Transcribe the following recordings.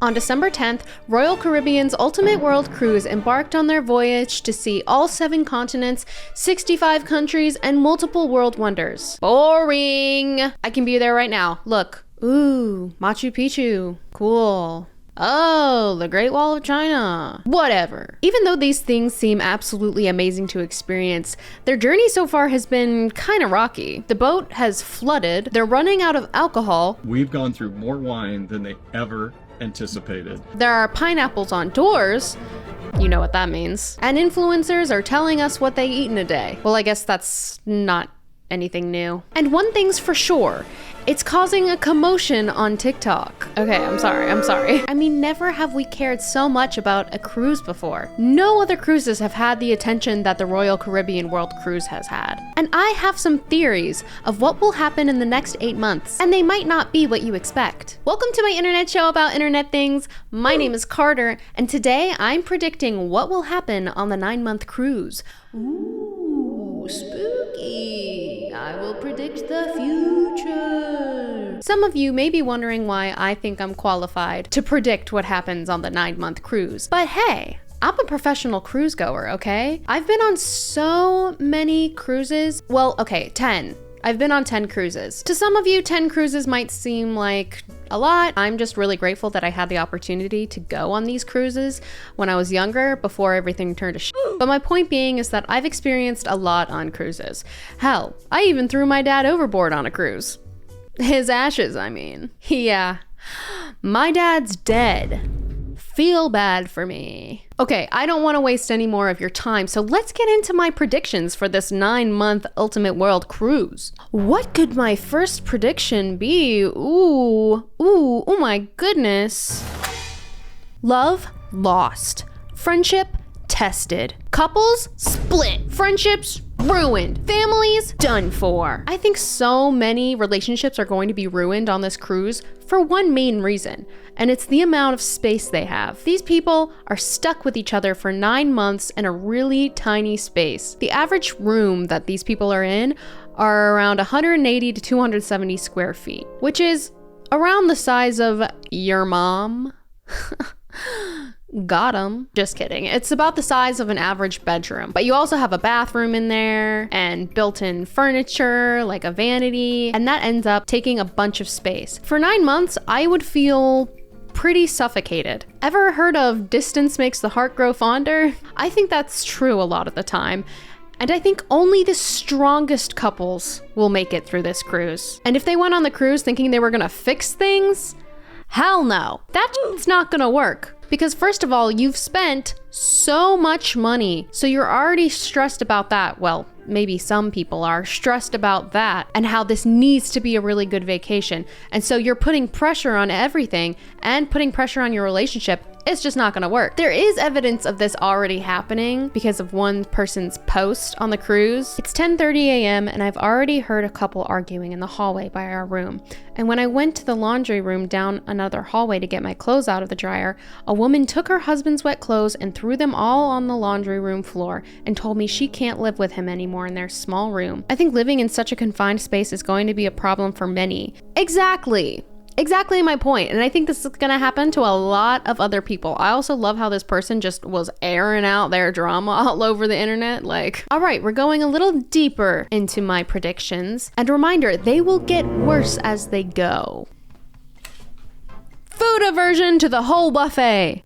On December 10th, Royal Caribbean's Ultimate World Cruise embarked on their voyage to see all 7 continents, 65 countries, and multiple world wonders. Boring! I can be there right now. Look. Ooh, Machu Picchu. Cool. Oh, the Great Wall of China. Whatever. Even though these things seem absolutely amazing to experience, their journey so far has been kind of rocky. The boat has flooded, they're running out of alcohol. We've gone through more wine than they ever anticipated. There are pineapples on doors. You know what that means. And influencers are telling us what they eat in a day. Well, I guess that's not anything new. And one thing's for sure. It's causing a commotion on TikTok. Okay, I'm sorry. I mean, never have we cared so much about a cruise before. No other cruises have had the attention that the Royal Caribbean World Cruise has had. And I have some theories of what will happen in the next 8 months, and they might not be what you expect. Welcome to my internet show about internet things. My name is Carter, and today I'm predicting what will happen on the 9-month cruise. Ooh, spooky. I will predict the future. Some of you may be wondering why I think I'm qualified to predict what happens on the 9-month cruise. But hey, I'm a professional cruise goer, okay? I've been on so many cruises. Well, okay, 10. I've been on 10 cruises. To some of you, 10 cruises might seem like a lot. I'm just really grateful that I had the opportunity to go on these cruises when I was younger, before everything turned to shit. But my point being is that I've experienced a lot on cruises. Hell, I even threw my dad overboard on a cruise. His ashes, I mean. Yeah. My dad's dead. Feel bad for me. Okay, I don't want to waste any more of your time, so let's get into my predictions for this 9-month Ultimate World Cruise. What could my first prediction be? Oh my goodness. Love, lost. Friendship, tested. Couples, split. Friendships, ruined. Families, done for. I think so many relationships are going to be ruined on this cruise for one main reason, and it's the amount of space they have. These people are stuck with each other for 9 months in a really tiny space. The average room that these people are in are around 180 to 270 square feet, which is around the size of your mom. Got 'em. Just kidding. It's about the size of an average bedroom. But you also have a bathroom in there and built-in furniture like a vanity, and that ends up taking a bunch of space. For 9 months, I would feel pretty suffocated. Ever heard of distance makes the heart grow fonder? I think that's true a lot of the time. And I think only the strongest couples will make it through this cruise. And if they went on the cruise thinking they were gonna fix things, hell no. That's not gonna work. Because first of all, you've spent so much money, so you're already stressed about that. Well, maybe some people are stressed about that and how this needs to be a really good vacation. And so you're putting pressure on everything and putting pressure on your relationship. It's just not gonna work. There is evidence of this already happening because of one person's post on the cruise. It's 10:30 a.m. and I've already heard a couple arguing in the hallway by our room. And when I went to the laundry room down another hallway to get my clothes out of the dryer, a woman took her husband's wet clothes and threw them all on the laundry room floor and told me she can't live with him anymore in their small room. I think living in such a confined space is going to be a problem for many. Exactly my point. And I think this is gonna happen to a lot of other people. I also love how this person just was airing out their drama all over the internet. Like, all right, we're going a little deeper into my predictions. And reminder, they will get worse as they go. Food aversion to the whole buffet.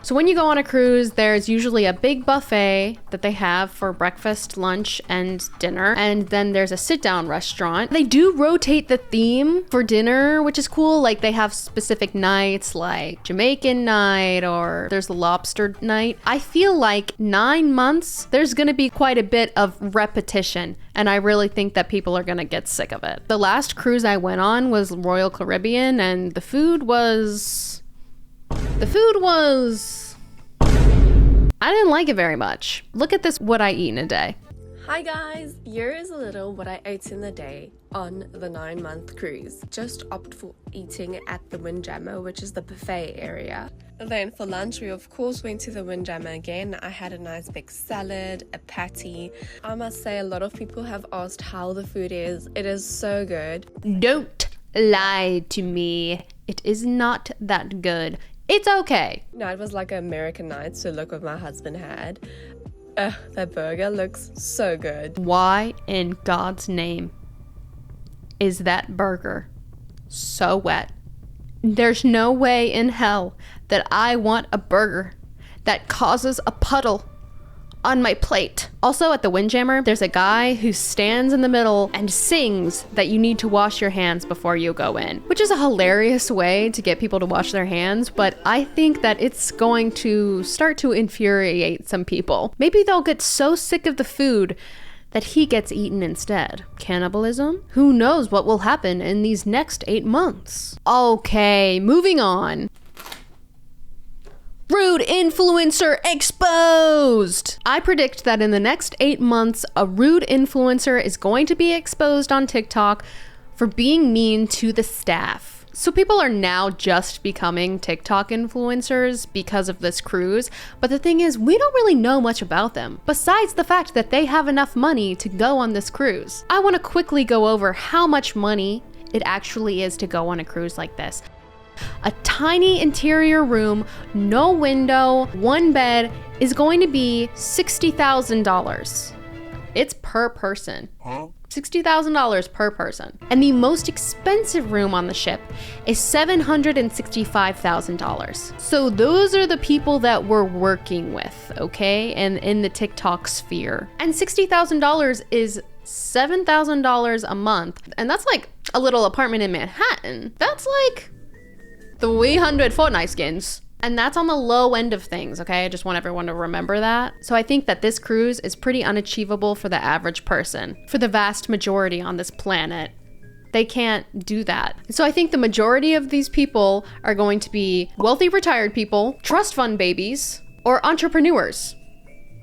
So when you go on a cruise, there's usually a big buffet that they have for breakfast, lunch, and dinner. And then there's a sit-down restaurant. They do rotate the theme for dinner, which is cool. Like they have specific nights like Jamaican night or there's the lobster night. I feel like 9 months, there's gonna be quite a bit of repetition. And I really think that people are gonna get sick of it. The last cruise I went on was Royal Caribbean and the food was... I didn't like it very much. Look at this, what I eat in a day. Hi guys, here is a little what I ate in a day on the 9-month cruise. Just opted for eating at the Windjammer, which is the buffet area. Then for lunch, we of course went to the Windjammer again. I had a nice big salad, a patty. I must say a lot of people have asked how the food is. It is so good. Don't lied to me. It is not that good. It's okay. No, it was like an American Nights to look what my husband had. That burger looks so good. Why in God's name is that burger so wet? There's no way in hell that I want a burger that causes a puddle on my plate. Also at the Windjammer, there's a guy who stands in the middle and sings that you need to wash your hands before you go in, which is a hilarious way to get people to wash their hands, but I think that it's going to start to infuriate some people. Maybe they'll get so sick of the food that he gets eaten instead. Cannibalism? Who knows what will happen in these next 8 months. Okay, moving on. Rude influencer exposed! I predict that in the next 8 months, a rude influencer is going to be exposed on TikTok for being mean to the staff. So people are now just becoming TikTok influencers because of this cruise, but the thing is, we don't really know much about them, besides the fact that they have enough money to go on this cruise. I want to quickly go over how much money it actually is to go on a cruise like this. A tiny interior room, no window, one bed is going to be $60,000. It's per person. $60,000 per person. And the most expensive room on the ship is $765,000. So those are the people that we're working with, okay? And in the TikTok sphere. And $60,000 is $7,000 a month. And that's like a little apartment in Manhattan. That's like 300 Fortnite skins. And that's on the low end of things, okay? I just want everyone to remember that. So I think that this cruise is pretty unachievable for the average person. For the vast majority on this planet, they can't do that. So I think the majority of these people are going to be wealthy retired people, trust fund babies, or entrepreneurs,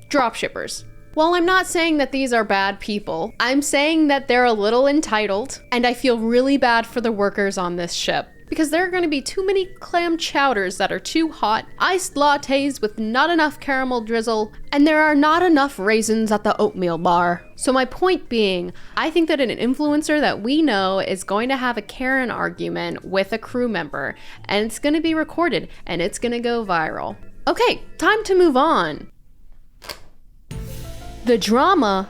dropshippers. While I'm not saying that these are bad people, I'm saying that they're a little entitled, and I feel really bad for the workers on this ship. Because there are going to be too many clam chowders that are too hot, iced lattes with not enough caramel drizzle, and there are not enough raisins at the oatmeal bar. So my point being, I think that an influencer that we know is going to have a Karen argument with a crew member, and it's going to be recorded, and it's going to go viral. Okay, time to move on. The drama,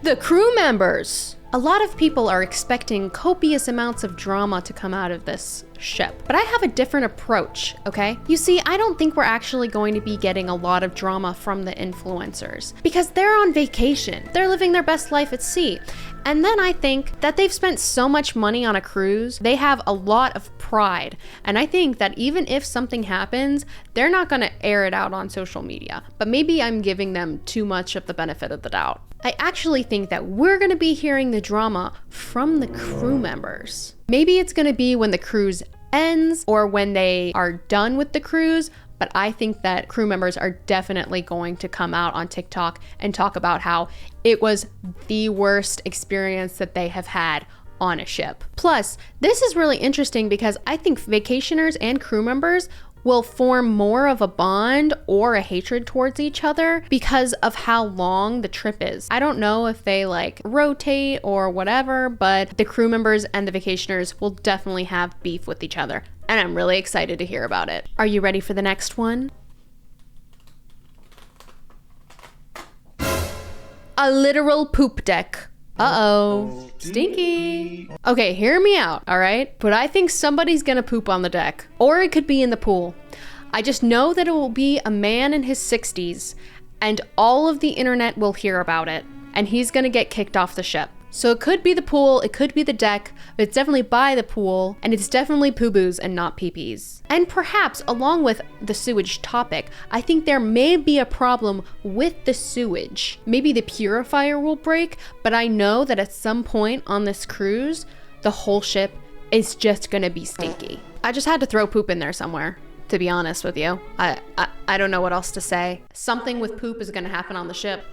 the crew members. A lot of people are expecting copious amounts of drama to come out of this ship, but I have a different approach, okay? You see, I don't think we're actually going to be getting a lot of drama from the influencers because they're on vacation. They're living their best life at sea. And then I think that they've spent so much money on a cruise, they have a lot of pride. And I think that even if something happens, they're not gonna air it out on social media. But maybe I'm giving them too much of the benefit of the doubt. I actually think that we're gonna be hearing the drama from the crew members. Maybe it's gonna be when the cruise ends or when they are done with the cruise, but I think that crew members are definitely going to come out on TikTok and talk about how it was the worst experience that they have had on a ship. Plus, this is really interesting because I think vacationers and crew members will form more of a bond or a hatred towards each other because of how long the trip is. I don't know if they like rotate or whatever, but the crew members and the vacationers will definitely have beef with each other. And I'm really excited to hear about it. Are you ready for the next one? A literal poop deck. Uh-oh. Stinky. Okay, hear me out, all right? But I think somebody's gonna poop on the deck. Or it could be in the pool. I just know that it will be a man in his 60s, and all of the internet will hear about it, and he's gonna get kicked off the ship. So it could be the pool, it could be the deck, but it's definitely by the pool, and it's definitely poo-boos and not pee-pees. And perhaps, along with the sewage topic, I think there may be a problem with the sewage. Maybe the purifier will break, but I know that at some point on this cruise, the whole ship is just gonna be stinky. I just had to throw poop in there somewhere, to be honest with you. I don't know what else to say. Something with poop is gonna happen on the ship.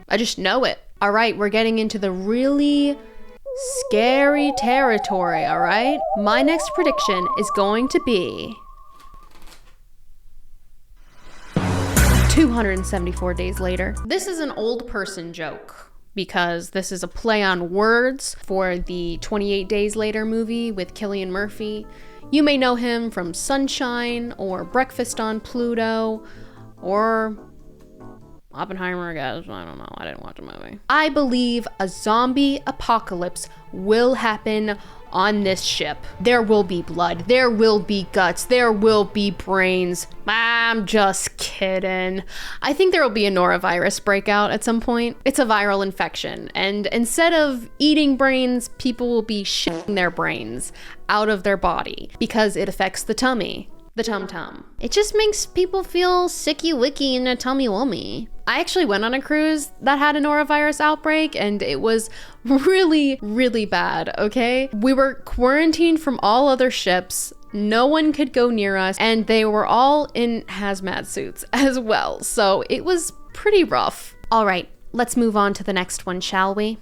I just know it. All right, we're getting into the really scary territory, all right? My next prediction is going to be 274 days later. This is an old person joke, because this is a play on words for the 28 Days Later movie with Cillian Murphy. You may know him from Sunshine or Breakfast on Pluto or Oppenheimer, I guess. I don't know. I didn't watch the movie. I believe a zombie apocalypse will happen on this ship. There will be blood. There will be guts. There will be brains. I'm just kidding. I think there will be a norovirus breakout at some point. It's a viral infection. And instead of eating brains, people will be shitting their brains out of their body because it affects the tummy. The tum-tum. It just makes people feel sicky-wicky in a tummy-wummy. I actually went on a cruise that had a norovirus outbreak and it was really, really bad, okay? We were quarantined from all other ships. No one could go near us and they were all in hazmat suits as well. So it was pretty rough. All right, let's move on to the next one, shall we?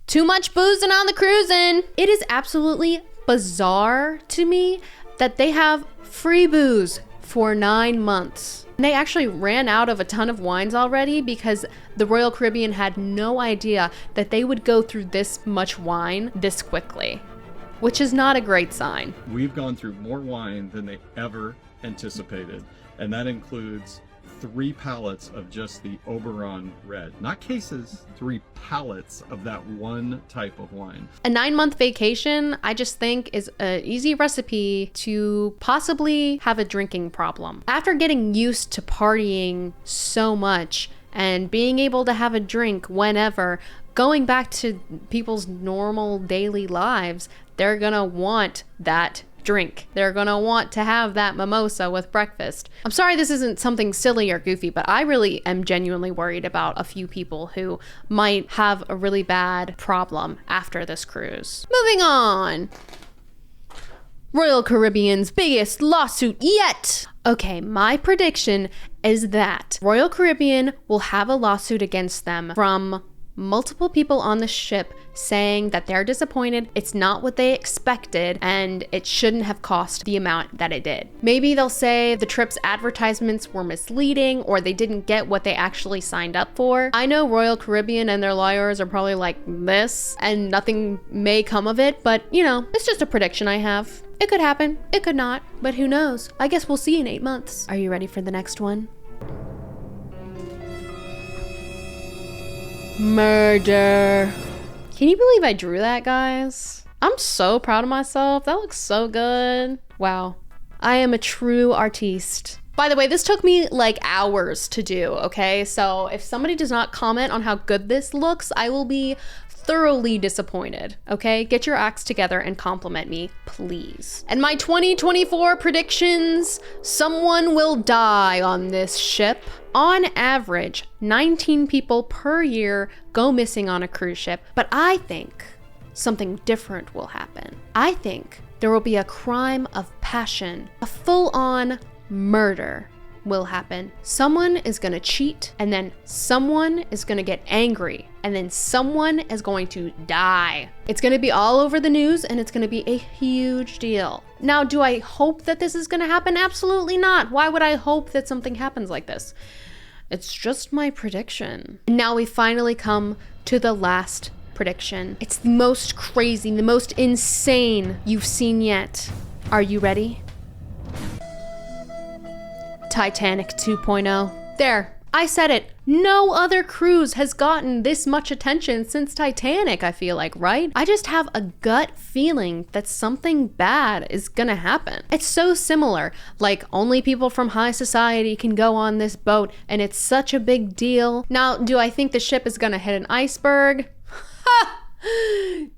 Too much boozing on the cruising. It is absolutely bizarre to me that they have free booze for 9 months. They actually ran out of a ton of wines already because the Royal Caribbean had no idea that they would go through this much wine this quickly, which is not a great sign. We've gone through more wine than they ever anticipated, and that includes 3 pallets of just the Oberon Red. Not cases, 3 pallets of that one type of wine. A 9-month vacation, I just think, is an easy recipe to possibly have a drinking problem. After getting used to partying so much and being able to have a drink whenever, going back to people's normal daily lives, they're gonna want that drink. They're gonna want to have that mimosa with breakfast. I'm sorry this isn't something silly or goofy, but I really am genuinely worried about a few people who might have a really bad problem after this cruise. Moving on. Royal Caribbean's biggest lawsuit yet. Okay, my prediction is that Royal Caribbean will have a lawsuit against them from multiple people on the ship saying that they're disappointed, it's not what they expected, and it shouldn't have cost the amount that it did. Maybe they'll say the trip's advertisements were misleading or they didn't get what they actually signed up for. I know Royal Caribbean and their lawyers are probably like this and nothing may come of it, but you know, it's just a prediction I have. It could happen, it could not, but who knows? I guess we'll see in 8 months. Are you ready for the next one? Murder. Can you believe I drew that, guys? I'm so proud of myself. That looks so good. Wow. I am a true artiste. By the way, this took me like hours to do, okay? So if somebody does not comment on how good this looks, I will be thoroughly disappointed, okay? Get your acts together and compliment me, please. And my 2024 predictions, someone will die on this ship. On average, 19 people per year go missing on a cruise ship, but I think something different will happen. I think there will be a crime of passion, a full-on murder will happen. Someone is gonna cheat, and then someone is gonna get angry, and then someone is going to die. It's gonna be all over the news, and it's gonna be a huge deal. Now, do I hope that this is gonna happen? Absolutely not. Why would I hope that something happens like this? It's just my prediction. Now we finally come to the last prediction. It's the most crazy, the most insane you've seen yet. Are you ready? Titanic 2.0. There, I said it. No other cruise has gotten this much attention since Titanic, I feel like, right? I just have a gut feeling that something bad is gonna happen. It's so similar, like only people from high society can go on this boat and it's such a big deal. Now, do I think the ship is gonna hit an iceberg? Ha!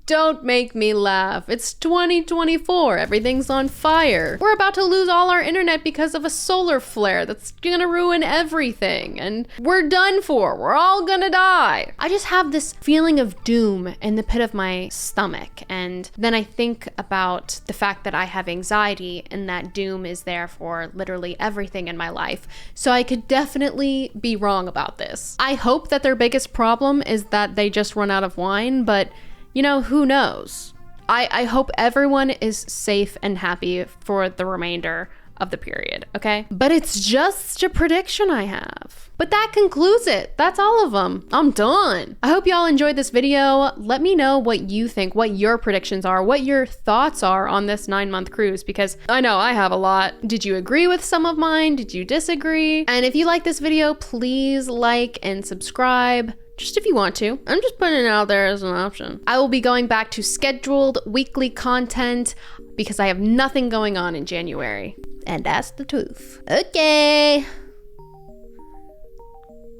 Don't make me laugh. It's 2024. Everything's on fire. We're about to lose all our internet because of a solar flare that's gonna ruin everything. And we're done for. We're all gonna die. I just have this feeling of doom in the pit of my stomach. And then I think about the fact that I have anxiety and that doom is there for literally everything in my life. So I could definitely be wrong about this. I hope that their biggest problem is that they just run out of wine, but you know, who knows? I hope everyone is safe and happy for the remainder of the period, okay? But it's just a prediction I have. But that concludes it. That's all of them. I'm done. I hope y'all enjoyed this video. Let me know what you think, what your predictions are, what your thoughts are on this 9-month cruise, because I know I have a lot. Did you agree with some of mine? Did you disagree? And if you like this video, please like and subscribe. Just if you want to. I'm just putting it out there as an option. I will be going back to scheduled weekly content because I have nothing going on in January. And that's the truth. Okay.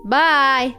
Bye.